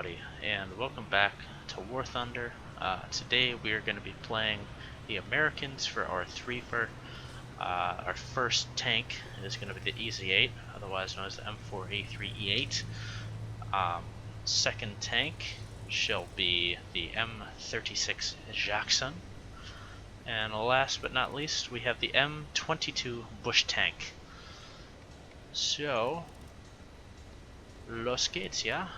everybody, and welcome back to War Thunder. Today we are going to be playing the Americans for our threefer. Our first tank is going to be the EZ8, otherwise known as the M4A3E8. Second tank shall be the M36 Jackson. And last but not least, we have the M22 Bush Tank. So, los geht's, yeah?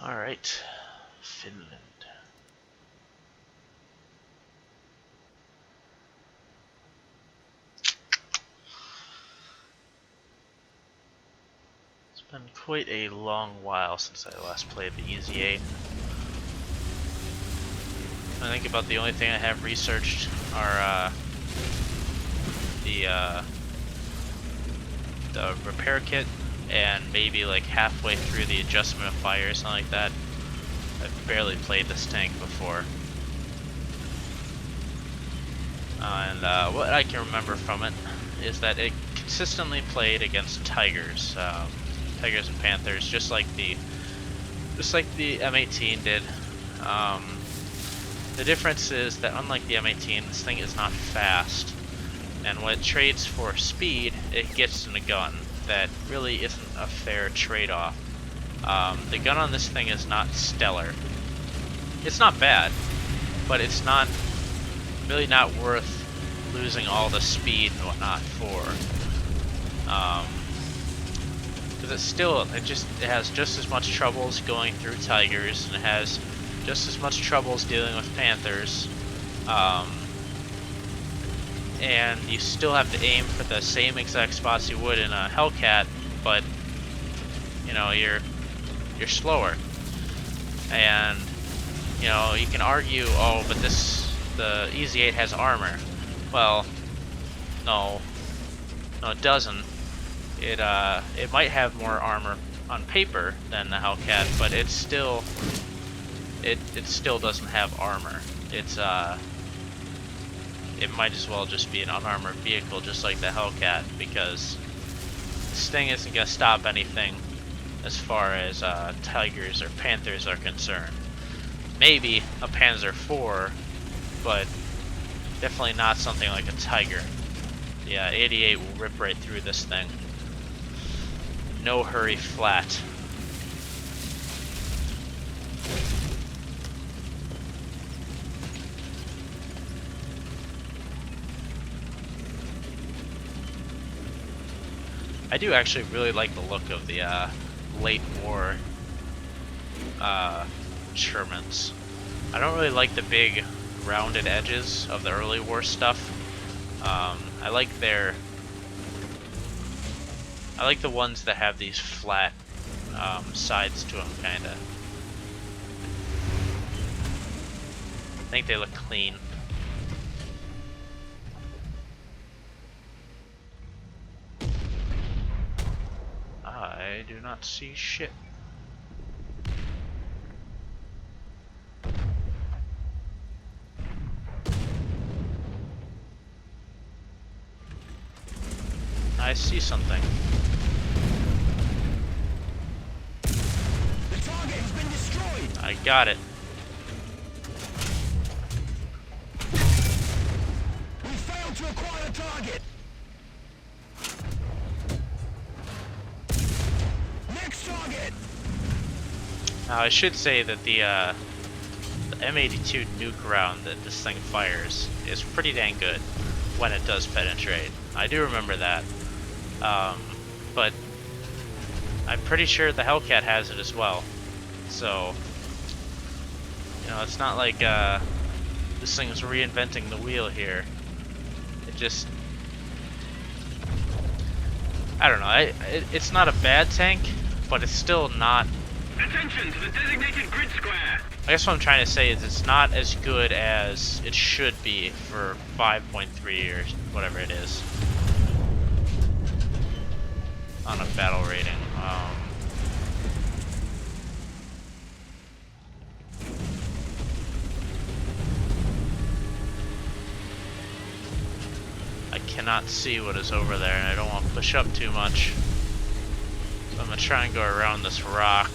Alright, Finland. It's been quite a long while since I last played the EZ8. I think about the only thing I have researched are the repair kit, and maybe like halfway through the adjustment of fire or something like that. I've barely played this tank before. And what I can remember from it is that it consistently played against Tigers, Tigers and Panthers, just like the M18 did. The difference is that unlike the M18, this thing is not fast, and when it trades for speed, it gets in a gun that really isn't a fair trade-off. The gun on this thing is not stellar. It's not bad, but it's not really not worth losing all the speed and whatnot for. Because it has just as much troubles going through Tigers, and it has just as much troubles dealing with Panthers. And you still have to aim for the same exact spots you would in a Hellcat, but you know you're slower. And you know you can argue, oh, but the EZ8 has armor. Well, no, it doesn't. It might have more armor on paper than the Hellcat, but it still doesn't have armor. It might as well just be an unarmored vehicle, just like the Hellcat, because this thing isn't going to stop anything as far as Tigers or Panthers are concerned. Maybe a Panzer IV, but definitely not something like a Tiger. Yeah, 88 will rip right through this thing. No hurry flat. I do actually really like the look of the late war Shermans. I don't really like the big rounded edges of the early war stuff. I like the ones that have these flat sides to them, kinda. I think they look clean. I do not see shit. I see something. The target has been destroyed. I got it. We failed to acquire the target. Next target. Now I should say that the M82 nuke round that this thing fires is pretty dang good when it does penetrate. I do remember that. But I'm pretty sure the Hellcat has it as well. So, you know, it's not like this thing's reinventing the wheel here. It just I don't know. It's not a bad tank, but it's still not. Attention to the designated grid square. I guess what I'm trying to say is it's not as good as it should be for 5.3 or whatever it is on a battle rating. I cannot see what is over there, and I don't want to push up too much. So I'm going to try and go around this rock,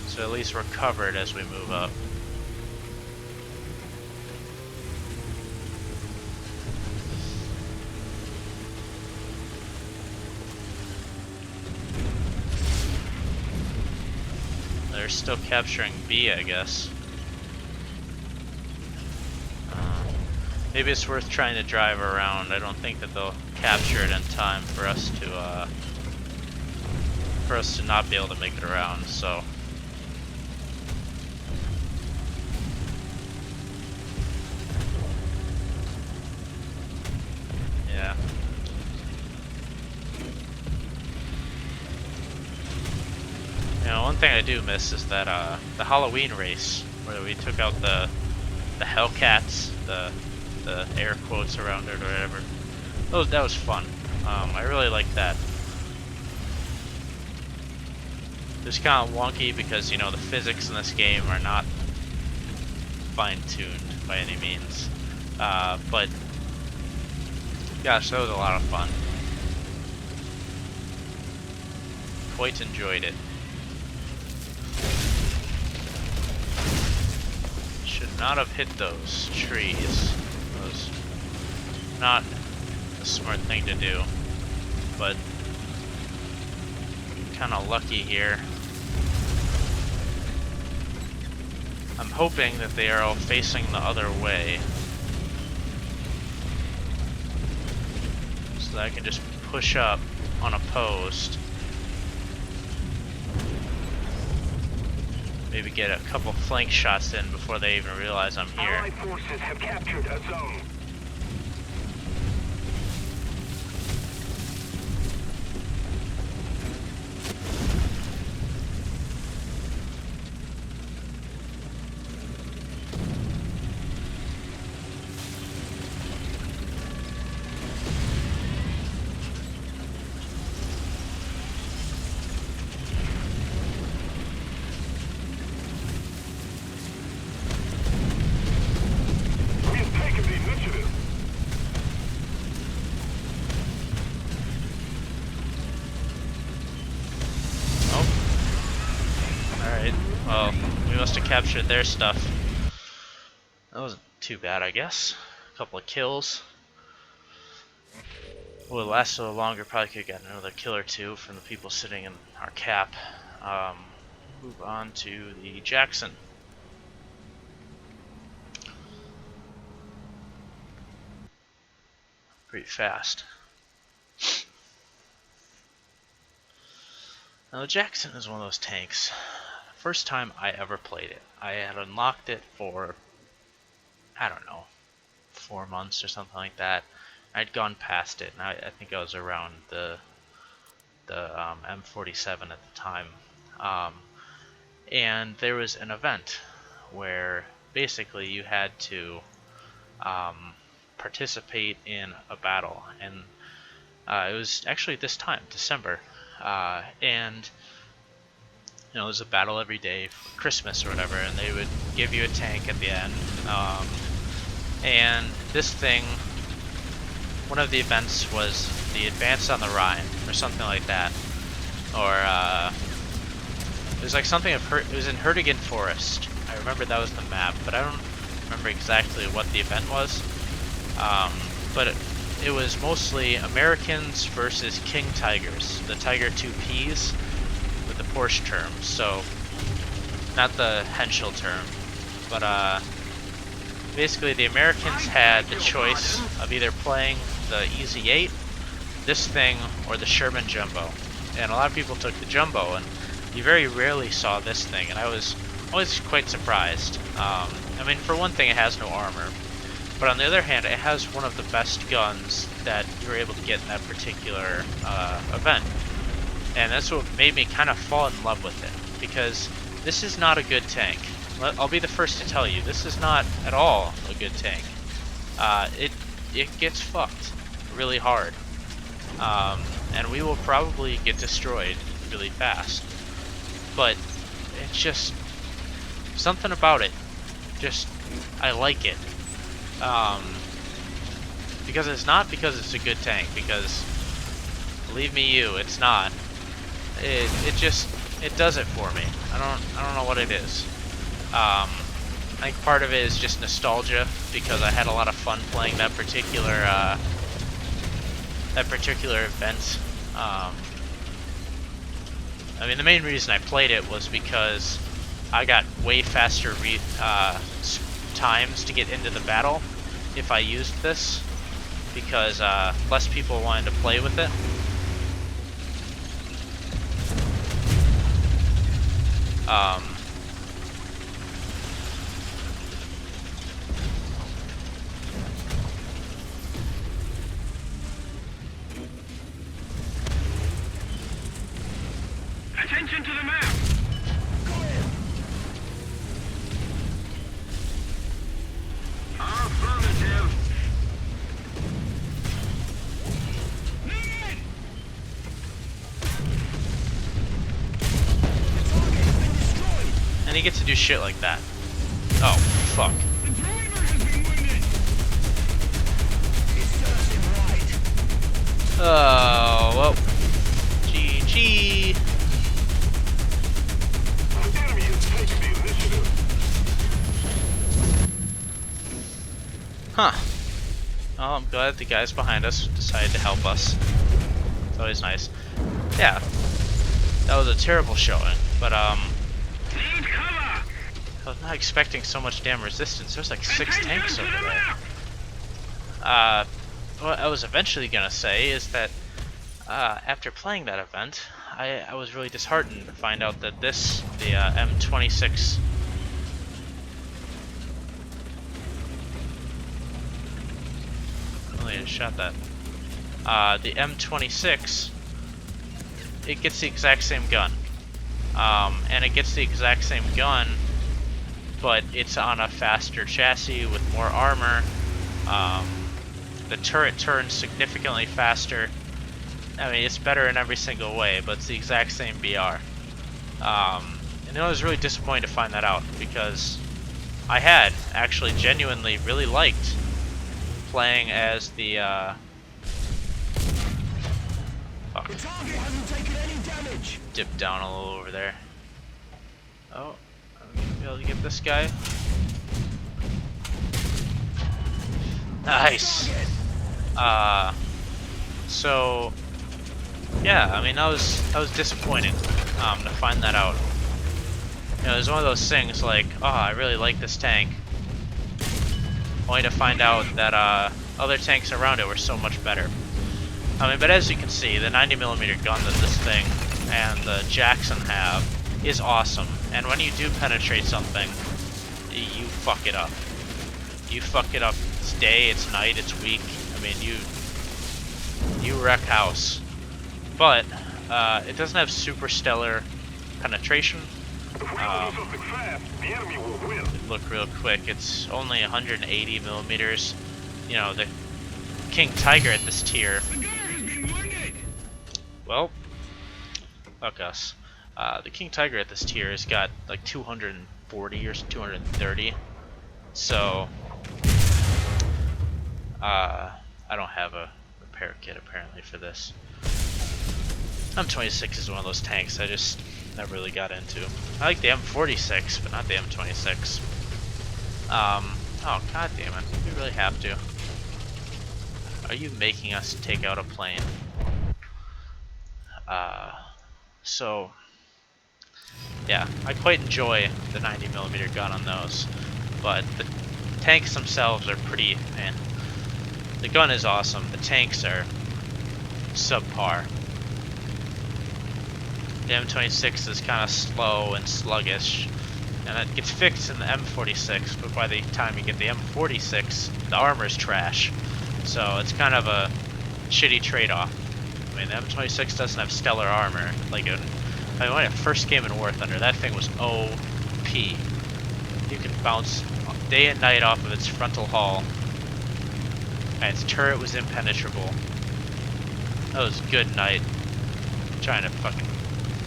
so at least we're covered as we move up. They're still capturing B, I guess. Maybe it's worth trying to drive around. I don't think that they'll capture it in time for us to not be able to make it around. So. Yeah. You know, one thing I do miss is that the Halloween race where we took out the Hellcats, the air quotes around it or whatever. That was fun. I really liked that. It's kind of wonky because, you know, the physics in this game are not fine-tuned by any means. But gosh, that was a lot of fun. Quite enjoyed it. Should not have hit those trees. That was not a smart thing to do, but kind of lucky here. I'm hoping that they are all facing the other way, so that I can just push up on a post. Maybe get a couple flank shots in before they even realize I'm here. Allied forces have captured a zone. Well, we must have captured their stuff. That wasn't too bad, I guess. A couple of kills. Would have lasted a little longer. Probably could have gotten another kill or two from the people sitting in our cap. Move on to the Jackson. Pretty fast. Now the Jackson is one of those tanks. First time I ever played it, I had unlocked it for, I don't know, 4 months or something like that. I'd gone past it, and I think I was around the M47 at the time. And there was an event where basically you had to participate in a battle, and it was actually this time, December, and you know, it was a battle every day for Christmas or whatever, and they would give you a tank at the end. And this thing, one of the events was the Advance on the Rhine, or something like that. Or, it was like something of it was in Hertigan Forest. I remember that was the map, but I don't remember exactly what the event was. But it was mostly Americans versus King Tigers, the Tiger 2Ps. The Porsche term, so not the Henschel term, but basically the Americans had the choice of either playing the Easy 8, this thing, or the Sherman Jumbo, and a lot of people took the Jumbo, and you very rarely saw this thing, and I was always quite surprised. I mean, for one thing, it has no armor, But on the other hand, it has one of the best guns that you were able to get in that particular event. And that's what made me kind of fall in love with it, because this is not a good tank. I'll be the first to tell you, this is not at all a good tank. It gets fucked really hard, and we will probably get destroyed really fast. But it's just something about it. Just I like it. Because it's not because it's a good tank, because believe me it's not. It just does it for me. I don't know what it is. I think part of it is just nostalgia, because I had a lot of fun playing that particular event. I mean, the main reason I played it was because I got way faster times to get into the battle if I used this, because less people wanted to play with it. Attention to the map! Affirmative! And he gets to do shit like that. Oh, fuck. The driver has been wounded! It serves him right. Oh, well. GG. The enemy has taken the initiative. Huh. Well, I'm glad the guys behind us decided to help us. It's always nice. Yeah. That was a terrible showing, but Need cover! I was not expecting so much damn resistance. There's like 6 tanks over there. What I was eventually gonna say is that after playing that event, I was really disheartened to find out that the M26. Oh, I shot that. The M26, it gets the exact same gun. And it gets the exact same gun, but it's on a faster chassis with more armor. The turret turns significantly faster. I mean, it's better in every single way, but it's the exact same BR. And I was really disappointed to find that out, because I had actually genuinely really liked playing as the fuck. The target hasn't taken any damage. Dip down a little over there. Oh, I'm gonna be able to get this guy. Nice. So yeah, I mean, I was disappointed to find that out. You know, it was one of those things like, oh, I really like this tank, only to find out that other tanks around it were so much better. I mean, but as you can see, the 90mm gun that this thing and the Jackson have is awesome. And when you do penetrate something, you fuck it up. You fuck it up. It's day, it's night, it's week. I mean, you wreck house. But it doesn't have super stellar penetration. If we don't do something fast, the enemy will win. Look real quick. It's only 180mm. You know, the King Tiger at this tier. The gunner has been wounded. Well, fuck us. The King Tiger at this tier has got like 240 or 230. So, I don't have a repair kit apparently for this. M26 is one of those tanks I just never really got into. I like the M46, but not the M26. Oh, god damn it. We really have to. Are you making us take out a plane? So, yeah, I quite enjoy the 90mm gun on those, but the tanks themselves are pretty, man, the gun is awesome, the tanks are subpar. The M26 is kind of slow and sluggish, And that gets fixed in the M46, but by the time you get the M46, the armor's trash. So it's kind of a shitty trade-off. I mean, the M26 doesn't have stellar armor. Like, when I first came in War Thunder, that thing was OP. You can bounce day and night off of its frontal hull. And its turret was impenetrable. That was good night. Trying to fucking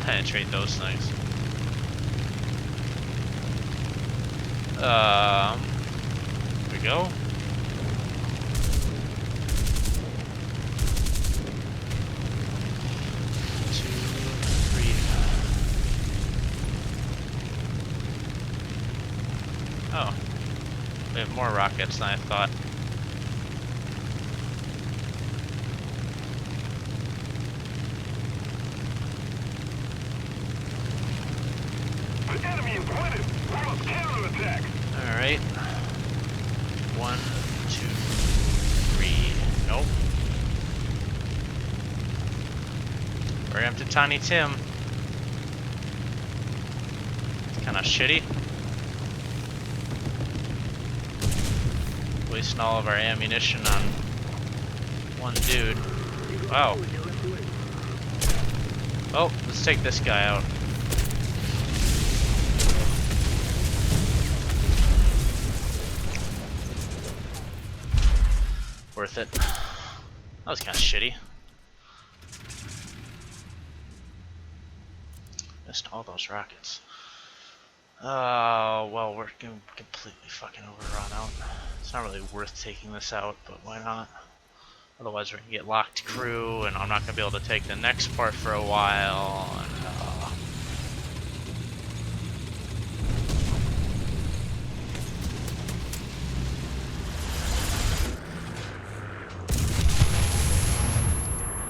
penetrate those things. Here we go. Oh, we have more rockets than I thought. The enemy is winning. We must counterattack. Alright. 1, 2, 3. Nope. We're up to Tiny Tim. It's kinda shitty. Wasting all of our ammunition on one dude. Wow. Oh, let's take this guy out. Worth it. That was kind of shitty. Missed all those rockets. Well, we're completely fucking overrun out. It's not really worth taking this out, but why not? Otherwise we're gonna get locked crew, and I'm not gonna be able to take the next part for a while, and,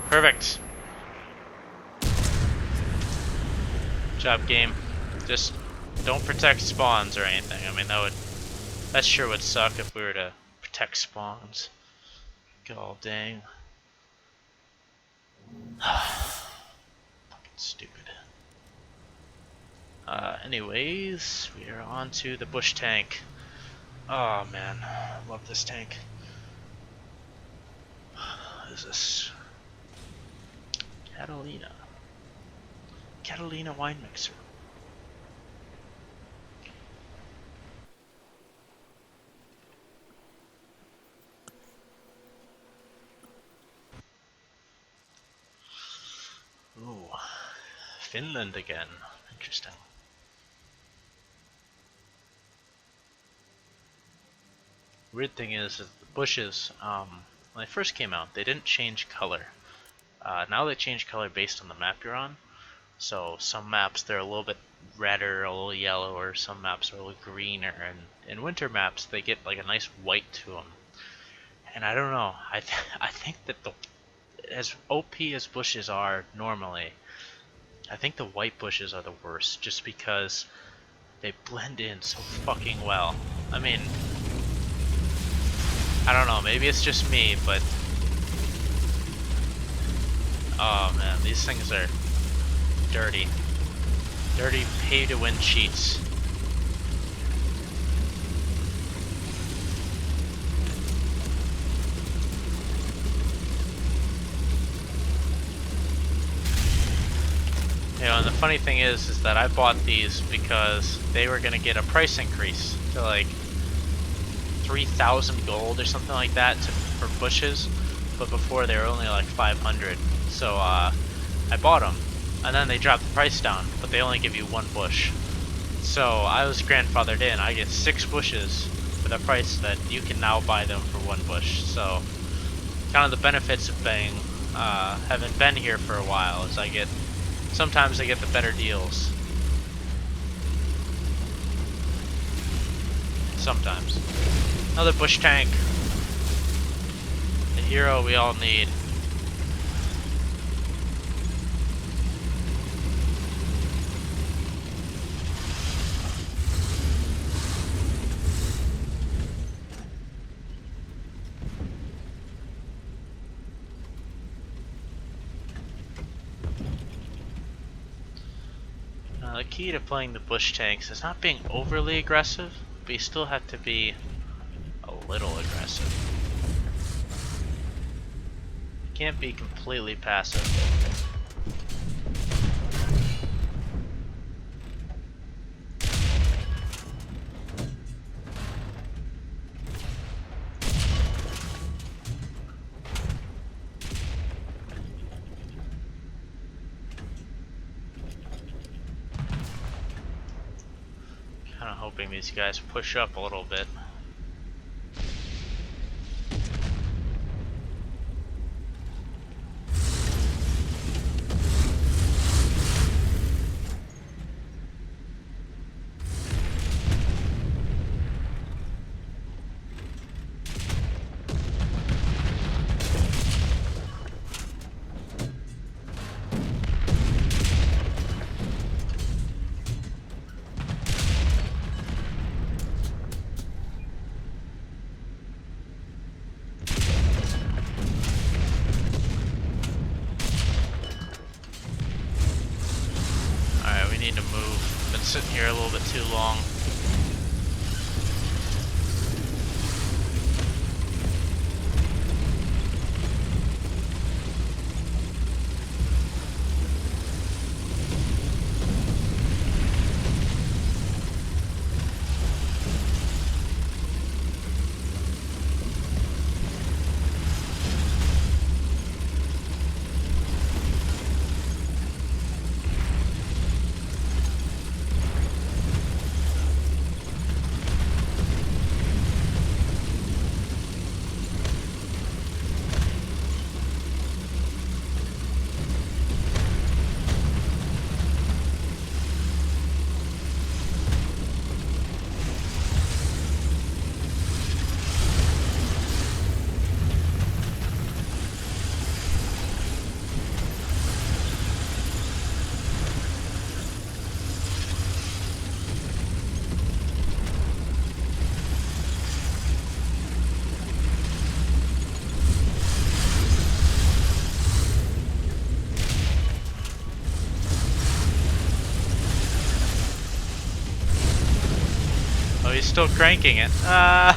Perfect. Good job, game. Just don't protect spawns or anything. I mean, that sure would suck if we were to protect spawns. God dang. Fucking stupid. Anyways, we are on to the Bush Tank. Oh man, I love this tank. What is this? Catalina wine mixer. Ooh, Finland again. Interesting. Weird thing is that the bushes, when they first came out, they didn't change color. Now they change color based on the map you're on. So some maps they're a little bit redder, a little yellower. Some maps are a little greener, and in winter maps they get like a nice white to them. And I don't know. I think that as OP as bushes are normally, I think the white bushes are the worst, just because they blend in so fucking well. I mean, I don't know. Maybe it's just me, but oh man, these things are dirty. Dirty pay-to-win cheats. You know, and the funny thing is that I bought these because they were gonna get a price increase to like 3,000 gold or something like that for bushes, but before they were only like 500. So I bought them, and then they dropped the price down, but they only give you one bush. So I was grandfathered in. I get 6 bushes for the price that you can now buy them for 1 bush. So kind of the benefits of being having been here for a while is sometimes I get the better deals. Sometimes. Another bush tank. The hero we all need. the key to playing the Bush Tanks is not being overly aggressive, but you still have to be a little aggressive. You can't be completely passive. Kinda hoping these guys push up a little bit. Need to move. Been sitting here a little bit too long. Oh, he's still cranking it. Oh,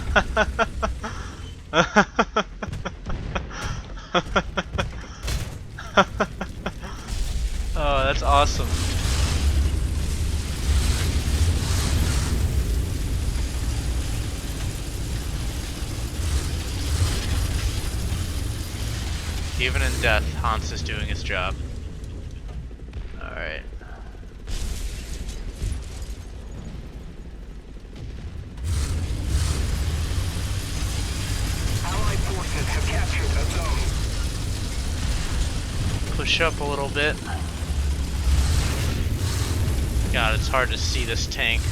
that's awesome. Even in death, Hans is doing his job. Alright. Allied forces have captured a zone. Push up a little bit. God, it's hard to see this tank.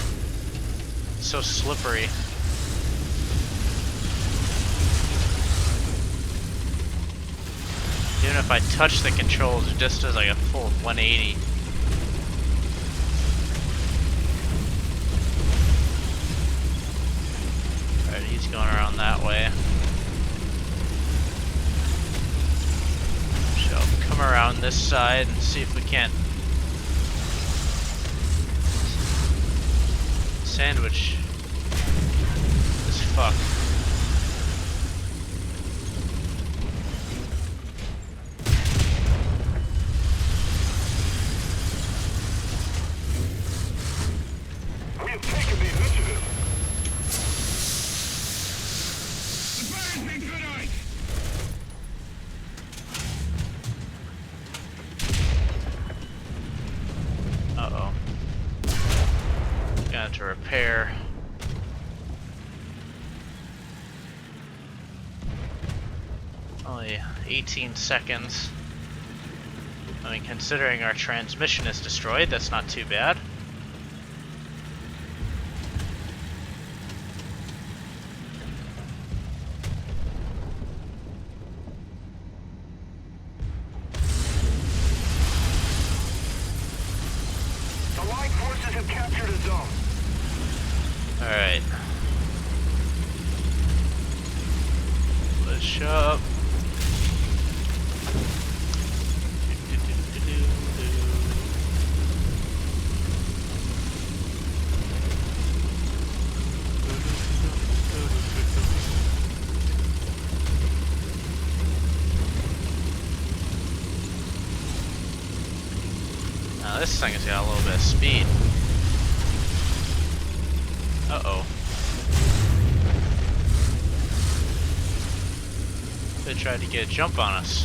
It's so slippery. Even if I touch the controls, it just does like a full 180. Alright, he's going around that way. So come around this side and see if we can't sandwich this fuck. We have taken the initiative. The fire's been good on. Uh-oh. Got to repair. Only 18 seconds. I mean, considering our transmission is destroyed, that's not too bad. Allied forces have captured a zone. Alright. Push up. this thing has got a little bit of speed. Uh-oh. They tried to get a jump on us.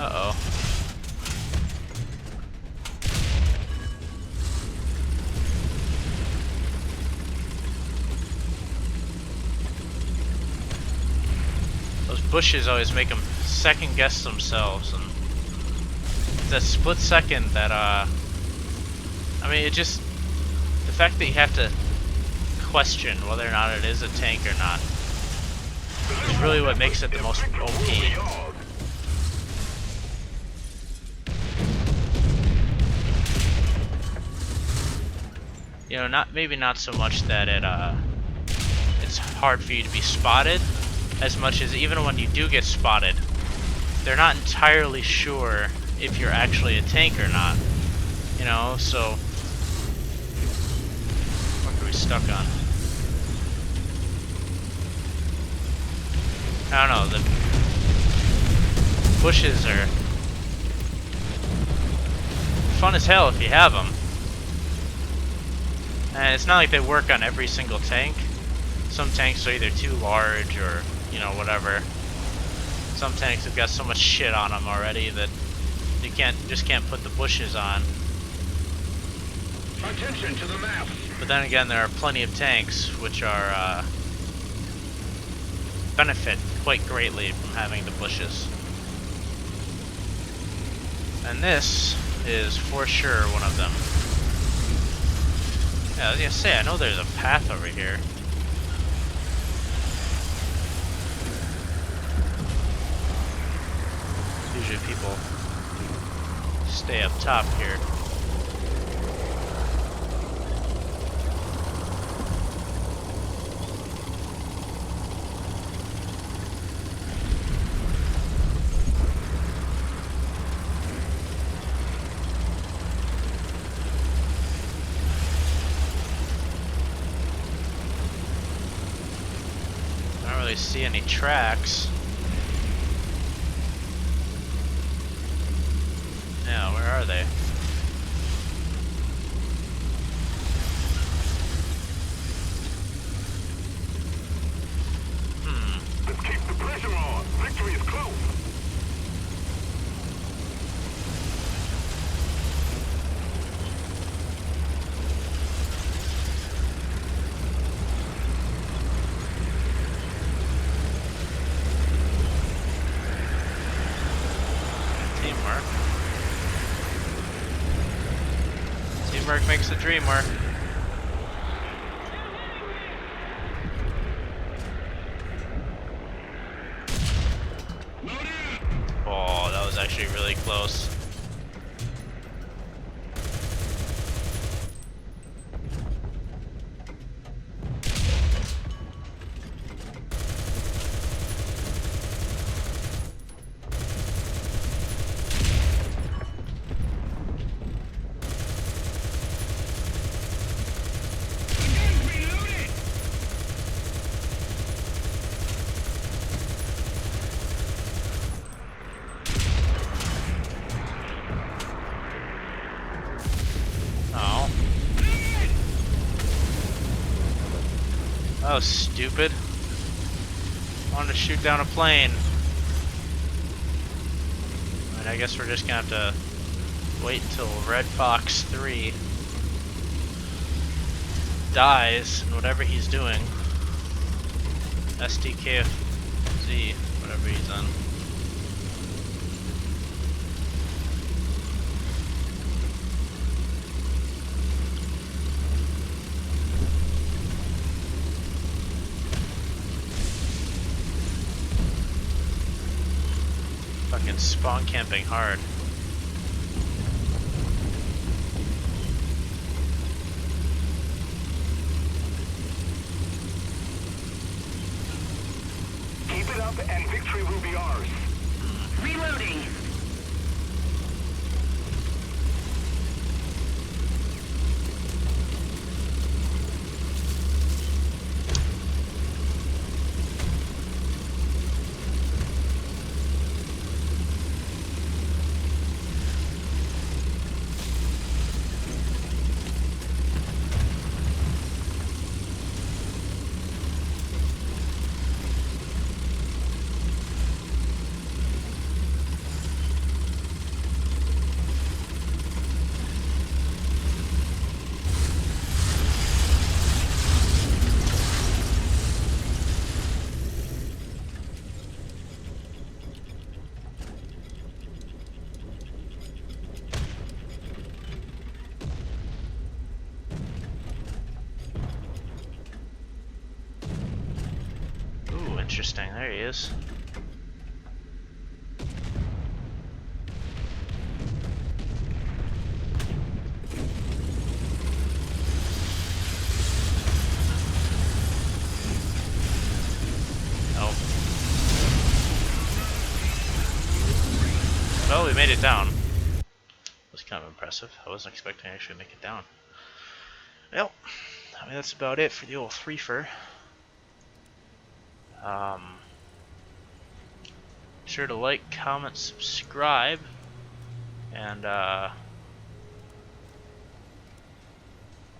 Uh-oh. Those bushes always make them second guess themselves, and that split second that I mean, it just, the fact that you have to question whether or not it is a tank or not is really what makes it the most OP. You know, maybe not so much that it's hard for you to be spotted, as much as even when you do get spotted, they're not entirely sure if you're actually a tank or not. You know, so what are we stuck on? I don't know, the bushes are fun as hell if you have them. And it's not like they work on every single tank. Some tanks are either too large or, you know, whatever. Some tanks have got so much shit on them already that you just can't put the bushes on. Attention to the map. But then again, there are plenty of tanks which are benefit quite greatly from having the bushes. And this is for sure one of them. Yeah, I was gonna say, I know there's a path over here. Usually people stay up top here. See any tracks. Yeah, where are they? Let's keep the pressure on. Victory is close. Teamwork makes the dream work. Oh, that was actually really close. Oh, stupid. Wanted to shoot down a plane. And I guess we're just gonna have to wait until Red Fox 3 dies in whatever he's doing. STKFZ, whatever he's on. Fucking spawn camping hard. Keep it up and victory will be ours. Reloading. Interesting. There he is. Oh. Well, we made it down. Was kind of impressive. I wasn't expecting to actually make it down. Well, I mean that's about it for the old threefer. Be sure to like, comment, subscribe, and I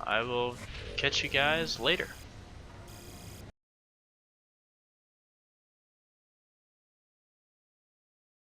will catch you guys later.